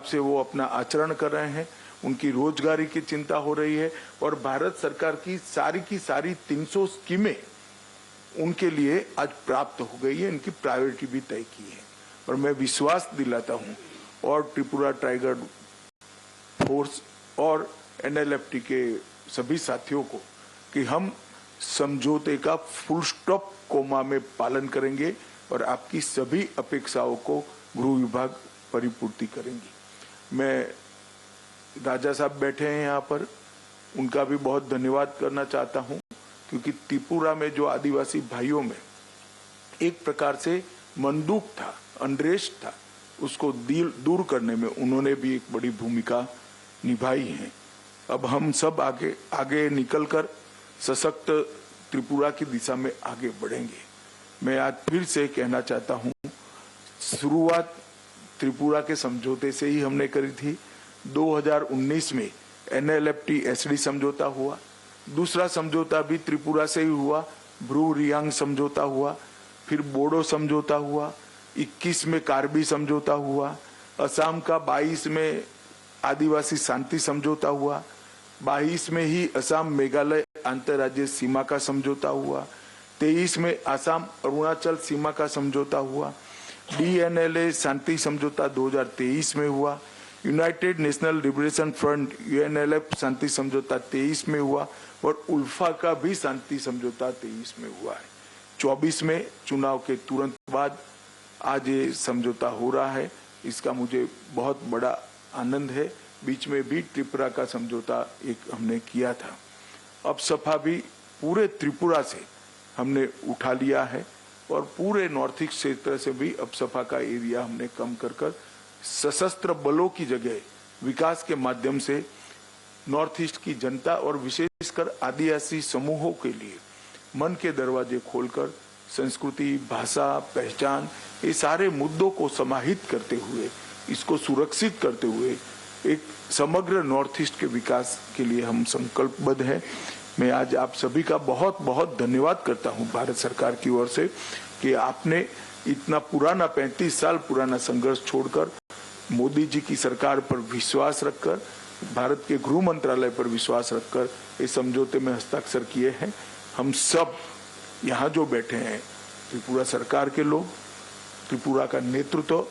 से वो अपना आचरण कर रहे हैं, उनकी रोजगारी की चिंता हो रही है और भारत सरकार की सारी 300 स्कीमें उनके लिए आज प्राप्त हो गई है, इनकी प्रायोरिटी भी तय की है। और मैं विश्वास दिलाता हूं और त्रिपुरा टाइगर फोर्स और NLFT के सभी साथियों को कि हम समझौते का फुल स्टॉप कोमा में पालन करेंगे और आपकी सभी अपेक्षाओं को गृह विभाग परिपूर्ति करेंगी। मैं राजा साहब बैठे हैं यहाँ पर, उनका भी बहुत धन्यवाद करना चाहता हूँ क्योंकि त्रिपुरा में जो आदिवासी भाइयों में एक प्रकार से मंदूक था, अनरेस्ट था, उसको दूर करने में उन्होंने भी एक बड़ी भूमिका निभाई है। अब हम सब आगे निकलकर सशक्त त्रिपुरा की दिशा में आगे बढ़ेंगे। मैं आज फिर से कहना चाहता हूँ, शुरुआत त्रिपुरा के समझौते से ही हमने करी थी। 2019 में NLFT SD समझौता हुआ, दूसरा समझौता भी त्रिपुरा से ही हुआ, ब्रू रियांग समझौता हुआ, फिर बोडो समझौता हुआ, 21 में कार्बी समझौता हुआ, असम का 22 में आदिवासी शांति समझौता हुआ, 22 में ही असम मेघालय अंतर्राज्यीय सीमा का समझौता हुआ, 23 में असम अरुणाचल सीमा का समझौता हुआ, DNLA शांति समझौता 2023 में हुआ, United national liberation front UNLF शांति समझौता 23 में हुआ और उल्फा का भी शांति समझौता 23 में हुआ है। 24 में चुनाव के तुरंत बाद आज ये समझौता हो रहा है, इसका मुझे बहुत बड़ा आनंद है। बीच में भी त्रिपुरा का समझौता एक हमने किया था। अब सफा भी पूरे त्रिपुरा से हमने उठा लिया है और पूरे नॉर्थ ईस्ट क्षेत्र से भी अब सफा का एरिया हमने कम कर सशस्त्र बलों की जगह विकास के माध्यम से नॉर्थ ईस्ट की जनता और विशेषकर आदिवासी समूहों के लिए मन के दरवाजे खोलकर संस्कृति, भाषा, पहचान, ये सारे मुद्दों को समाहित करते हुए, इसको सुरक्षित करते हुए एक समग्र नॉर्थ ईस्ट के विकास के लिए हम संकल्पबद्ध हैं। मैं आज आप सभी का बहुत बहुत धन्यवाद करता हूं भारत सरकार की ओर से कि आपने इतना पुराना 35 साल पुराना संघर्ष छोड़कर मोदी जी की सरकार पर विश्वास रखकर, भारत के गृह मंत्रालय पर विश्वास रखकर इस समझौते में हस्ताक्षर किए हैं। हम सब यहाँ जो बैठे हैं, त्रिपुरा सरकार के लोग, त्रिपुरा का नेतृत्व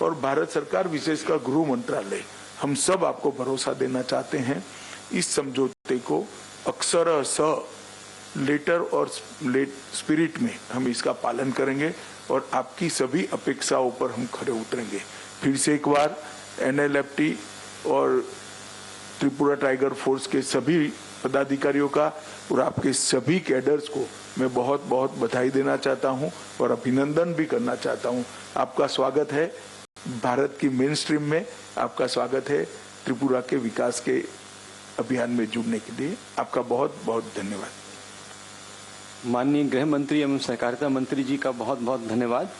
और भारत सरकार विशेषकर गृह मंत्रालय, हम सब आपको भरोसा देना चाहते हैं। इस समझौते को अक्षरशः लेटर और स्पिरिट में हम इसका पालन करेंगे और आपकी सभी अपेक्षाओं पर हम खड़े उतरेंगे। फिर से एक बार NLFT और त्रिपुरा टाइगर फोर्स के सभी पदाधिकारियों का और आपके सभी कैडर्स को मैं बहुत बहुत बधाई देना चाहता हूं और अभिनंदन भी करना चाहता हूं। आपका स्वागत है भारत की मेन स्ट्रीम में, आपका स्वागत है त्रिपुरा के विकास के अभियान में जुड़ने के लिए। आपका बहुत बहुत धन्यवाद। माननीय गृह मंत्री एवं सहकारिता मंत्री जी का बहुत बहुत धन्यवाद।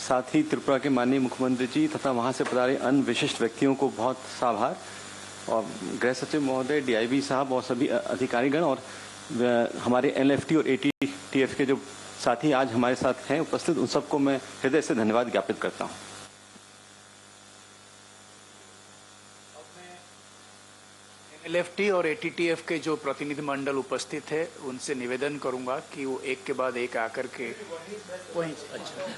साथ ही त्रिपुरा के माननीय मुख्यमंत्री जी तथा वहां से पधारे अन्य विशिष्ट व्यक्तियों को बहुत आभार और गृह सचिव महोदय, DIB साहब और सभी अधिकारीगण और हमारे NLFT और ATTF के जो साथी आज हमारे साथ हैं उपस्थित, उन सबको मैं हृदय से धन्यवाद ज्ञापित करता हूँ। NLFT और ATTF के जो प्रतिनिधि मंडल उपस्थित है उनसे निवेदन करूंगा कि वो एक के बाद एक आकर के वहीं। अच्छा,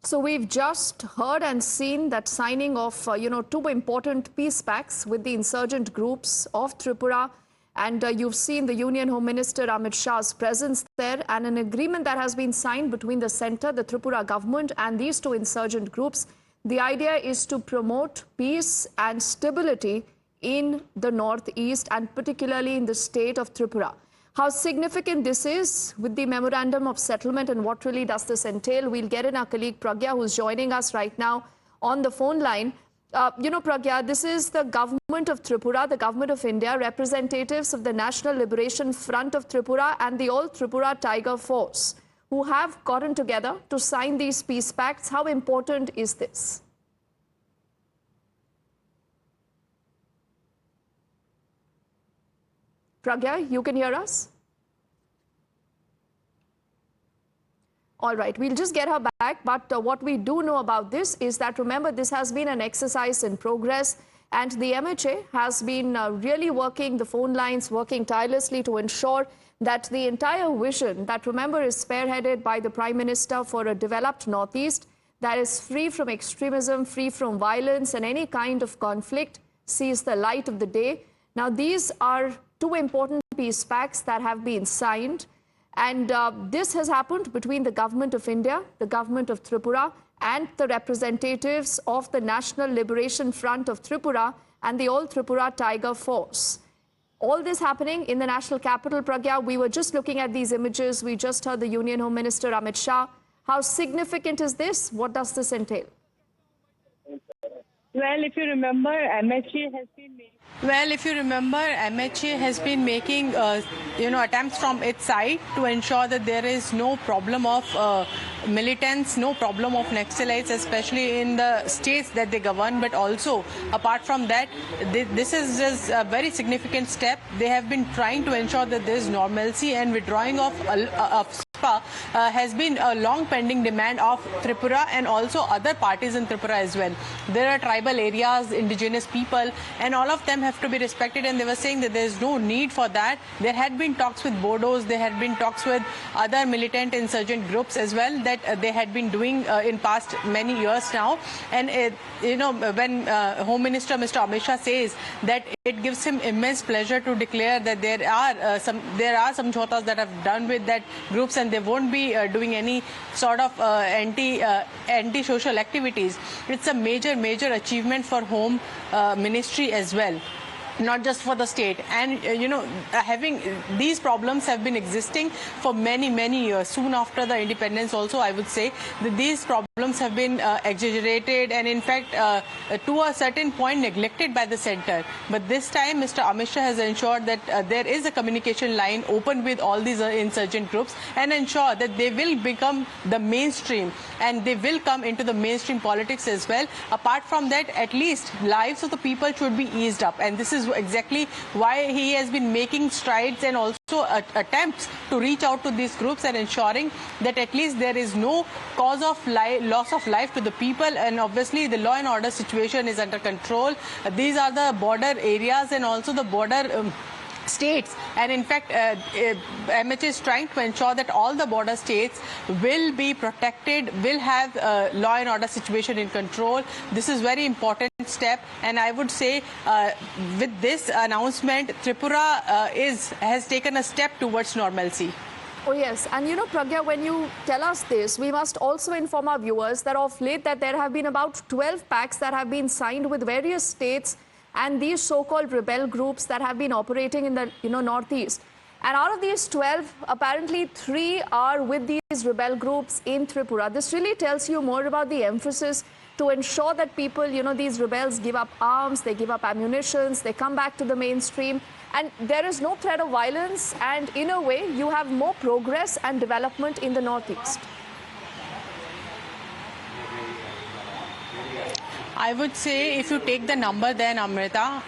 So we've just heard and seen that signing of, two important peace pacts with the insurgent groups of Tripura. And you've seen the Union Home Minister Amit Shah's presence there, and an agreement that has been signed between the centre, the Tripura government and these two insurgent groups. The idea is to promote peace and stability in the northeast and particularly in the state of Tripura. How significant this is with the memorandum of settlement and what really does this entail? We'll get in our colleague Pragya, who's joining us right now on the phone line. Pragya, this is the government of Tripura, the government of India, representatives of the National Liberation Front of Tripura and the All Tripura Tiger Force, who have gotten together to sign these peace pacts. How important is this? Pragya, you can hear us? All right, we'll just get her back. But what we do know about this is that, remember, this has been an exercise in progress. And the MHA has been really working the phone lines, working tirelessly to ensure that the entire vision that, remember, is spearheaded by the Prime Minister for a developed Northeast that is free from extremism, free from violence and any kind of conflict sees the light of the day. Now, these are two important peace pacts that have been signed. And this has happened between the Government of India, the Government of Tripura, and the representatives of the National Liberation Front of Tripura and the All Tripura Tiger Force. All this happening in the national capital, Pragya. We were just looking at these images. We just heard the Union Home Minister Amit Shah. How significant is this? What does this entail? Well, if you remember, MHA has been making attempts from its side to ensure that there is no problem of militants, no problem of Naxalites, especially in the states that they govern. But also, apart from that, this is just a very significant step. They have been trying to ensure that there is normalcy, and withdrawing of SPA has been a long pending demand of Tripura and also other parties in Tripura as well. There are tribal areas, indigenous people, and all of them have to be respected, and they were saying that there is no need for that. There had been talks with Bodos, there had been talks with other militant insurgent groups as well that they had been doing in past many years now. And when Home Minister Mr. Amit Shah says that it gives him immense pleasure to declare that there are some jhotas that have done with that groups, and they won't be doing any sort of anti-social activities. It's a major achievement for Home Ministry as well, not just for the state. And having these problems have been existing for many years. Soon after the independence also, I would say that these problems have been exaggerated and in fact to a certain point neglected by the center. But this time Mr. Amit Shah has ensured that there is a communication line open with all these insurgent groups and ensure that they will become the mainstream and they will come into the mainstream politics as well. Apart from that, at least lives of the people should be eased up, and this is exactly why he has been making strides and also attempts to reach out to these groups and ensuring that at least there is no cause of loss of life to the people, and obviously the law and order situation is under control. These are the border areas and also the border states, and in fact MHA is trying to ensure that all the border states will be protected, will have law and order situation in control. This is very important step, and I would say with this announcement Tripura has taken a step towards normalcy. Oh yes, and Pragya, when you tell us this, we must also inform our viewers that of late that there have been about 12 pacts that have been signed with various states and these so-called rebel groups that have been operating in the Northeast. And out of these 12, apparently 3 are with these rebel groups in Tripura. This really tells you more about the emphasis to ensure that people, these rebels give up arms, they give up ammunitions, they come back to the mainstream, and there is no threat of violence, and in a way, you have more progress and development in the Northeast. I would say if you take the number then, Amita,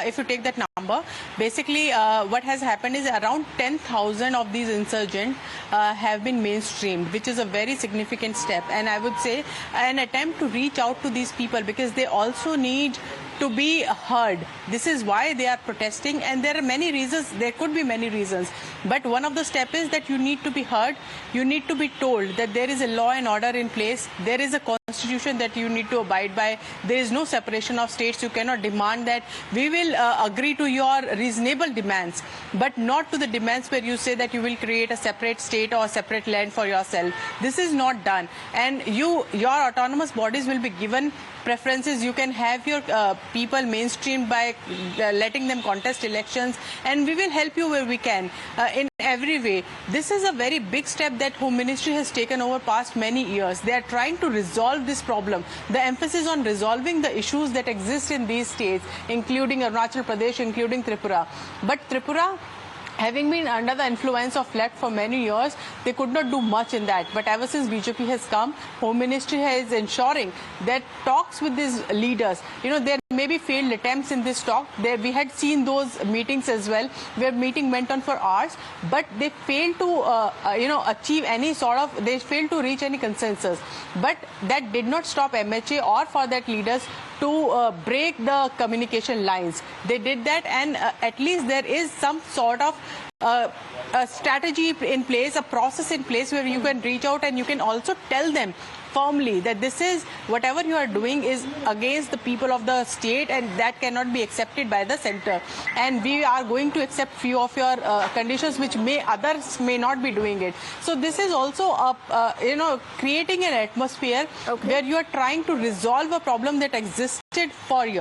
if you take that number, basically what has happened is around 10,000 of these insurgents have been mainstreamed, which is a very significant step. And I would say an attempt to reach out to these people because they also need to be heard. This is why they are protesting, and there are many reasons. There could be many reasons, but one of the steps is that you need to be heard. You need to be told that there is a law and order in place. There is a constitution that you need to abide by. There is no separation of states. You cannot demand that. We will agree to your reasonable demands, but not to the demands where you say that you will create a separate state or a separate land for yourself. This is not done, and your autonomous bodies will be given preferences. You can have your people mainstreamed by letting them contest elections, and we will help you where we can in every way. This is a very big step that Home Ministry has taken over past many years. They are trying to resolve this problem. The emphasis on resolving the issues that exist in these states, including Arunachal Pradesh, including Tripura. But Tripura having been under the influence of left for many years, they could not do much in that. But ever since BJP has come, Home Ministry is ensuring that talks with these leaders, there may be failed attempts in this talk. We had seen those meetings as well, where meeting went on for hours, but they failed to, achieve any sort of, they failed to reach any consensus. But that did not stop MHA or for that leaders to break the communication lines. They did that, and at least there is some sort of a strategy in place, a process in place where you can reach out and you can also tell them firmly that this is whatever you are doing is against the people of the state and that cannot be accepted by the center, and we are going to accept few of your conditions which others may not be doing it. So this is also creating an atmosphere where you are trying to resolve a problem that existed for years.